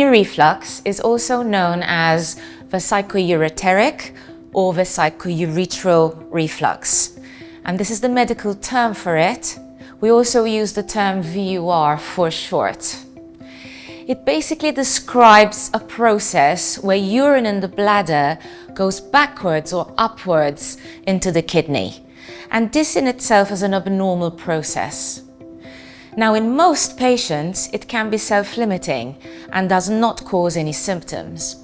reflux is also known as vesicoureteric or vesicoureteral reflux, and this is the medical term for it. We also use the term VUR for short. It basically describes a process where urine in the bladder goes backwards or upwards into the kidney, and this in itself is an abnormal process. Now, in most patients, it can be self-limiting and does not cause any symptoms.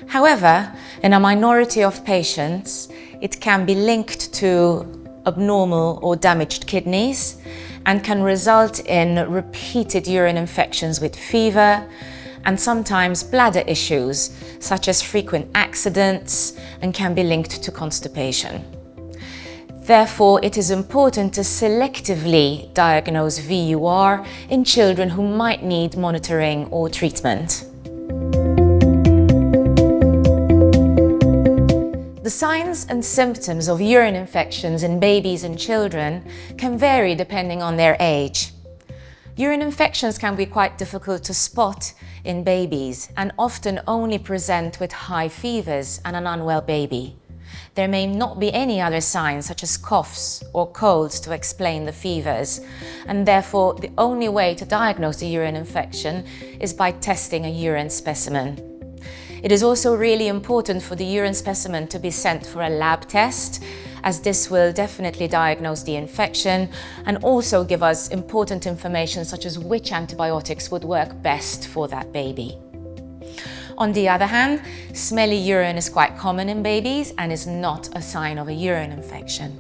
However, in a minority of patients, it can be linked to abnormal or damaged kidneys and can result in repeated urine infections with fever and sometimes bladder issues such as frequent accidents, and can be linked to constipation. Therefore, it is important to selectively diagnose VUR in children who might need monitoring or treatment. The signs and symptoms of urine infections in babies and children can vary depending on their age. Urine infections can be quite difficult to spot in babies and often only present with high fevers and an unwell baby. There may not be any other signs such as coughs or colds to explain the fevers, and therefore the only way to diagnose a urine infection is by testing a urine specimen. It is also really important for the urine specimen to be sent for a lab test, as this will definitely diagnose the infection and also give us important information such as which antibiotics would work best for that baby. On the other hand, smelly urine is quite common in babies and is not a sign of a urine infection.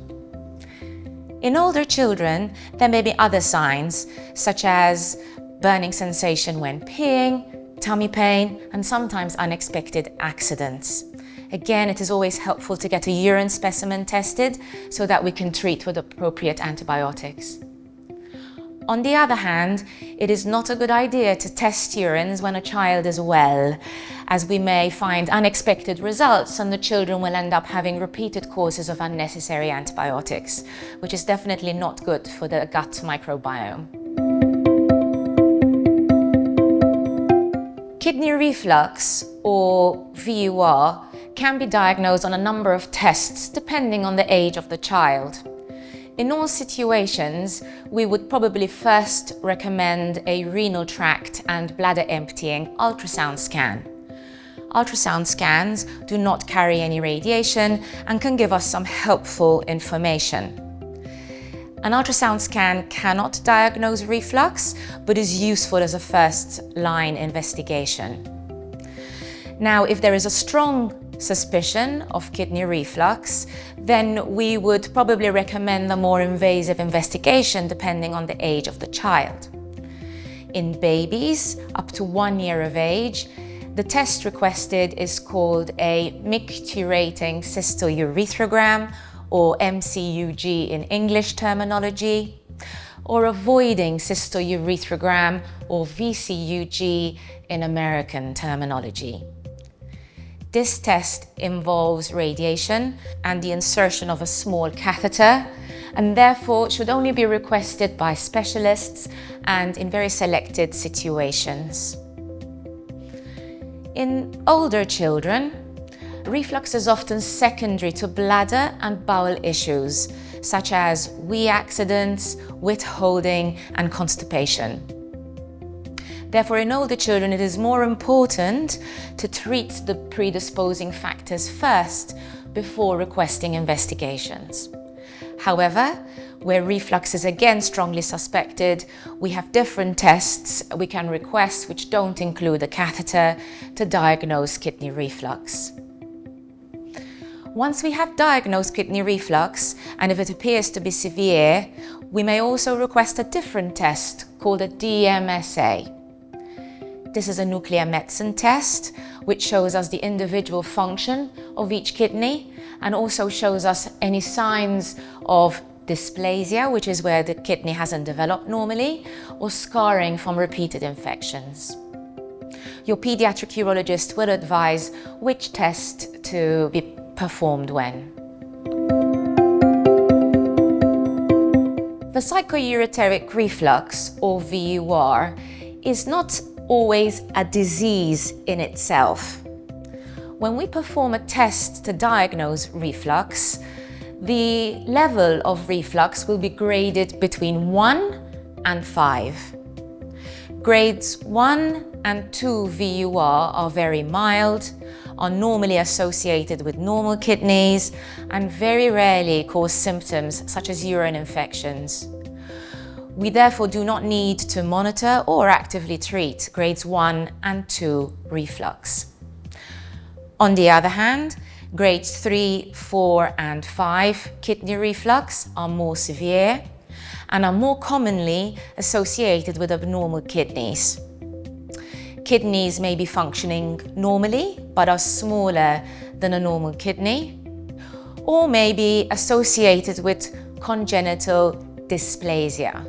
In older children, there may be other signs such as burning sensation when peeing, tummy pain, and sometimes unexpected accidents. Again, it is always helpful to get a urine specimen tested so that we can treat with appropriate antibiotics. On the other hand, it is not a good idea to test urines when a child is well, as we may find unexpected results and the children will end up having repeated courses of unnecessary antibiotics, which is definitely not good for the gut microbiome. Kidney reflux, or VUR, can be diagnosed on a number of tests depending on the age of the child. In all situations, we would probably first recommend a renal tract and bladder emptying ultrasound scan. Ultrasound scans do not carry any radiation and can give us some helpful information. An ultrasound scan cannot diagnose reflux, but is useful as a first-line investigation. Now, if there is a strong suspicion of kidney reflux, then we would probably recommend a more invasive investigation depending on the age of the child. In babies up to 1 year of age, the test requested is called a micturating cystourethrogram, or MCUG in English terminology, or avoiding cystourethrogram, or VCUG in American terminology. This test involves radiation and the insertion of a small catheter, and therefore should only be requested by specialists and in very selected situations. In older children, reflux is often secondary to bladder and bowel issues, such as wee accidents, withholding, and constipation. Therefore, in older children, it is more important to treat the predisposing factors first before requesting investigations. However, where reflux is again strongly suspected, we have different tests we can request which don't include a catheter to diagnose kidney reflux. Once we have diagnosed kidney reflux, and if it appears to be severe, we may also request a different test called a DMSA. This is a nuclear medicine test which shows us the individual function of each kidney and also shows us any signs of dysplasia, which is where the kidney hasn't developed normally, or scarring from repeated infections. Your paediatric urologist will advise which test to be performed when. Vesicoureteric reflux, or VUR, is not always a disease in itself. When we perform a test to diagnose reflux, the level of reflux will be graded between 1 and 5. Grades 1 and 2 VUR are very mild, are normally associated with normal kidneys, and very rarely cause symptoms such as urine infections. We therefore do not need to monitor or actively treat grades 1 and 2 reflux. On the other hand, grades 3, 4 and 5 kidney reflux are more severe and are more commonly associated with abnormal kidneys. Kidneys may be functioning normally but are smaller than a normal kidney, or may be associated with congenital dysplasia.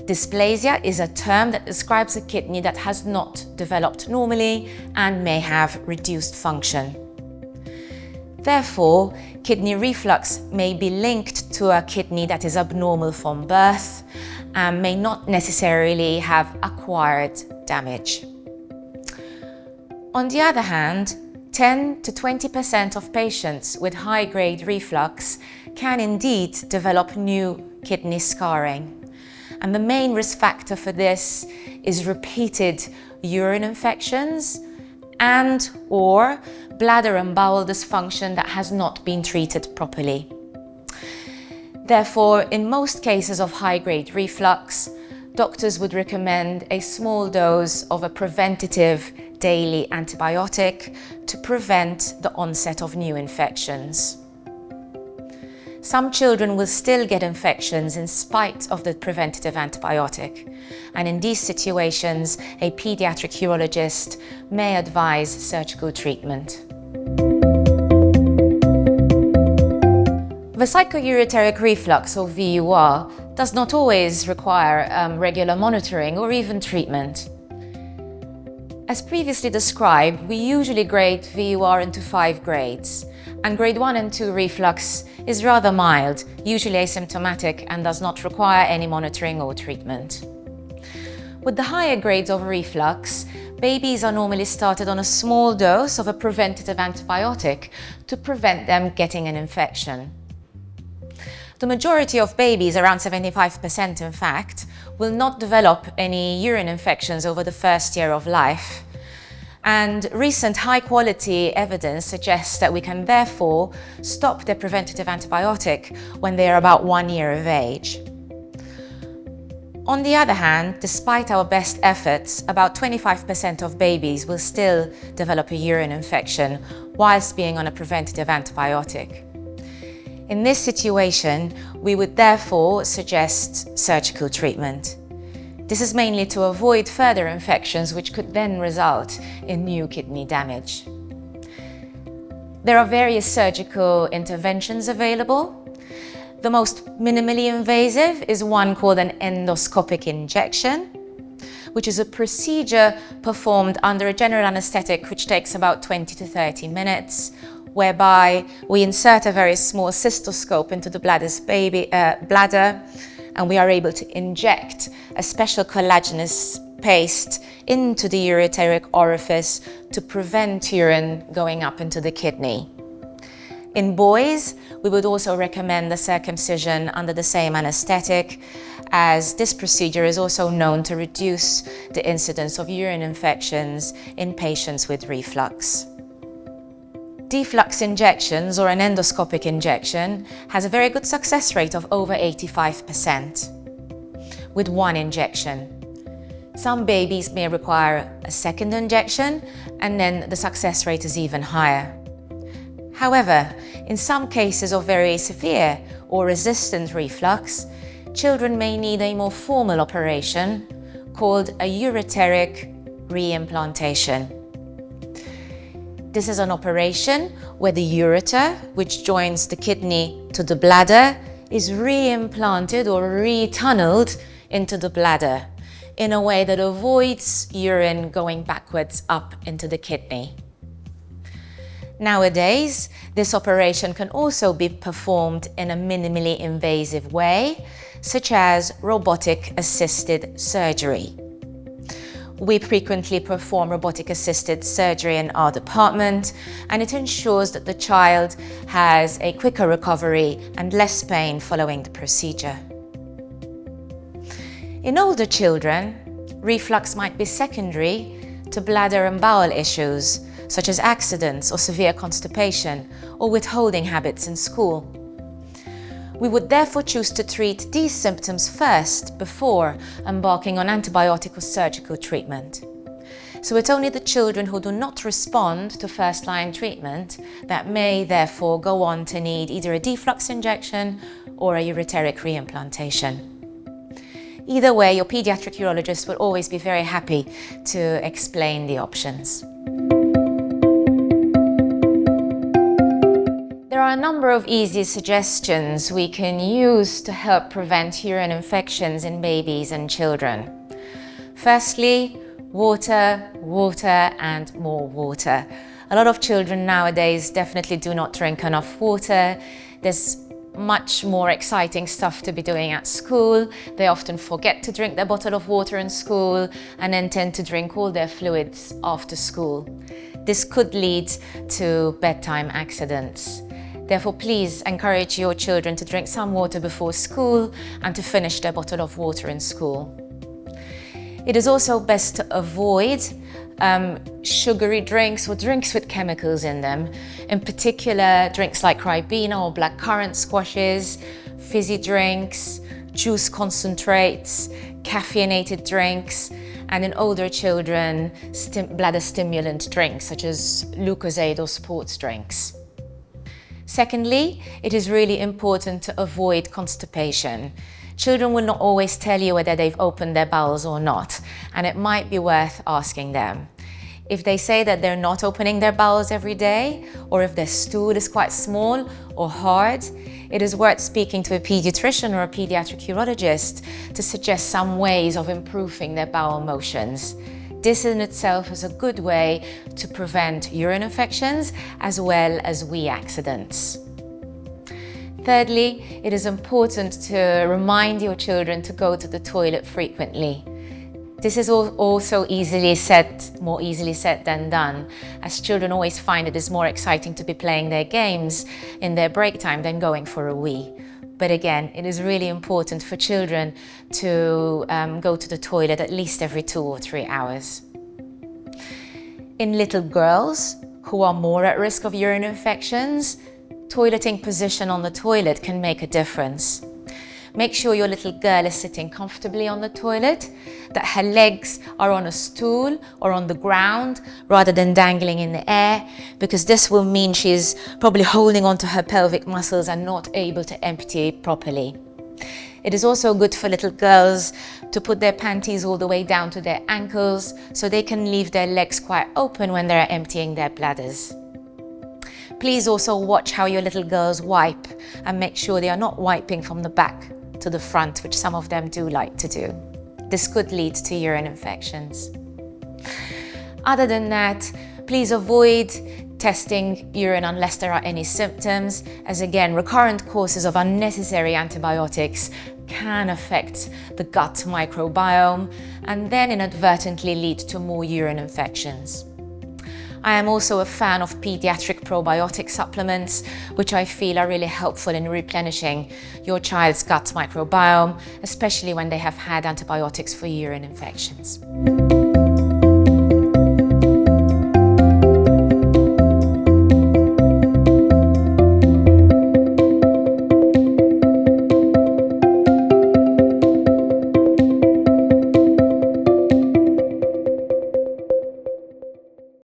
Dysplasia is a term that describes a kidney that has not developed normally and may have reduced function. Therefore, kidney reflux may be linked to a kidney that is abnormal from birth and may not necessarily have acquired damage. On the other hand, 10 to 20% of patients with high-grade reflux can indeed develop new kidney scarring. And the main risk factor for this is repeated urine infections and/or bladder and bowel dysfunction that has not been treated properly. Therefore, in most cases of high-grade reflux, doctors would recommend a small dose of a preventative daily antibiotic to prevent the onset of new infections. Some children will still get infections in spite of the preventative antibiotic, and in these situations, a paediatric urologist may advise surgical treatment. Vesicoureteric reflux, or VUR, does not always require regular monitoring or even treatment. As previously described, we usually grade VUR into 5 grades, and grade 1 and 2 reflux is rather mild, usually asymptomatic, and does not require any monitoring or treatment. With the higher grades of reflux, babies are normally started on a small dose of a preventative antibiotic to prevent them getting an infection. The majority of babies, around 75% in fact, will not develop any urine infections over the first year of life. And recent high-quality evidence suggests that we can therefore stop the preventative antibiotic when they are about 1 year of age. On the other hand, despite our best efforts, about 25% of babies will still develop a urine infection whilst being on a preventative antibiotic. In this situation, we would therefore suggest surgical treatment. This is mainly to avoid further infections which could then result in new kidney damage. There are various surgical interventions available. The most minimally invasive is one called an endoscopic injection, which is a procedure performed under a general anesthetic which takes about 20 to 30 minutes, whereby we insert a very small cystoscope into the bladder, and we are able to inject a special collagenous paste into the ureteric orifice to prevent urine going up into the kidney. In boys, we would also recommend the circumcision under the same anesthetic, as this procedure is also known to reduce the incidence of urine infections in patients with reflux. Deflux injections, or an endoscopic injection, has a very good success rate of over 85% with one injection. Some babies may require a second injection, and then the success rate is even higher. However, in some cases of very severe or resistant reflux, children may need a more formal operation called a ureteric reimplantation. This is an operation where the ureter, which joins the kidney to the bladder, is reimplanted or retunneled into the bladder in a way that avoids urine going backwards up into the kidney. Nowadays, this operation can also be performed in a minimally invasive way, such as robotic-assisted surgery. We frequently perform robotic-assisted surgery in our department, and it ensures that the child has a quicker recovery and less pain following the procedure. In older children, reflux might be secondary to bladder and bowel issues, such as accidents or severe constipation or withholding habits in school. We would therefore choose to treat these symptoms first before embarking on antibiotic or surgical treatment. So it's only the children who do not respond to first-line treatment that may therefore go on to need either a deflux injection or a ureteric reimplantation. Either way, your paediatric urologist will always be very happy to explain the options. There are a number of easy suggestions we can use to help prevent urine infections in babies and children. Firstly, water, water and more water. A lot of children nowadays definitely do not drink enough water. There's much more exciting stuff to be doing at school. They often forget to drink their bottle of water in school and then tend to drink all their fluids after school. This could lead to bedtime accidents. Therefore, please encourage your children to drink some water before school and to finish their bottle of water in school. It is also best to avoid sugary drinks or drinks with chemicals in them. In particular, drinks like Ribena or blackcurrant squashes, fizzy drinks, juice concentrates, caffeinated drinks, and in older children, bladder stimulant drinks such as Lucozade or sports drinks. Secondly, it is really important to avoid constipation. Children will not always tell you whether they've opened their bowels or not, and it might be worth asking them. If they say that they're not opening their bowels every day, or if their stool is quite small or hard, it is worth speaking to a pediatrician or a pediatric urologist to suggest some ways of improving their bowel motions. This in itself is a good way to prevent urine infections as well as wee accidents. Thirdly, it is important to remind your children to go to the toilet frequently. This is also more easily said than done, as children always find it is more exciting to be playing their games in their break time than going for a wee. But again, it is really important for children to go to the toilet at least every 2 or 3 hours. In little girls who are more at risk of urine infections, toileting position on the toilet can make a difference. Make sure your little girl is sitting comfortably on the toilet, that her legs are on a stool or on the ground rather than dangling in the air, because this will mean she's probably holding onto her pelvic muscles and not able to empty properly. It is also good for little girls to put their panties all the way down to their ankles so they can leave their legs quite open when they're emptying their bladders. Please also watch how your little girls wipe and make sure they are not wiping from the back to the front, which some of them do like to do. This could lead to urine infections. Other than that, please avoid testing urine unless there are any symptoms, as again, recurrent courses of unnecessary antibiotics can affect the gut microbiome and then inadvertently lead to more urine infections. I am also a fan of paediatric probiotic supplements, which I feel are really helpful in replenishing your child's gut microbiome, especially when they have had antibiotics for urine infections.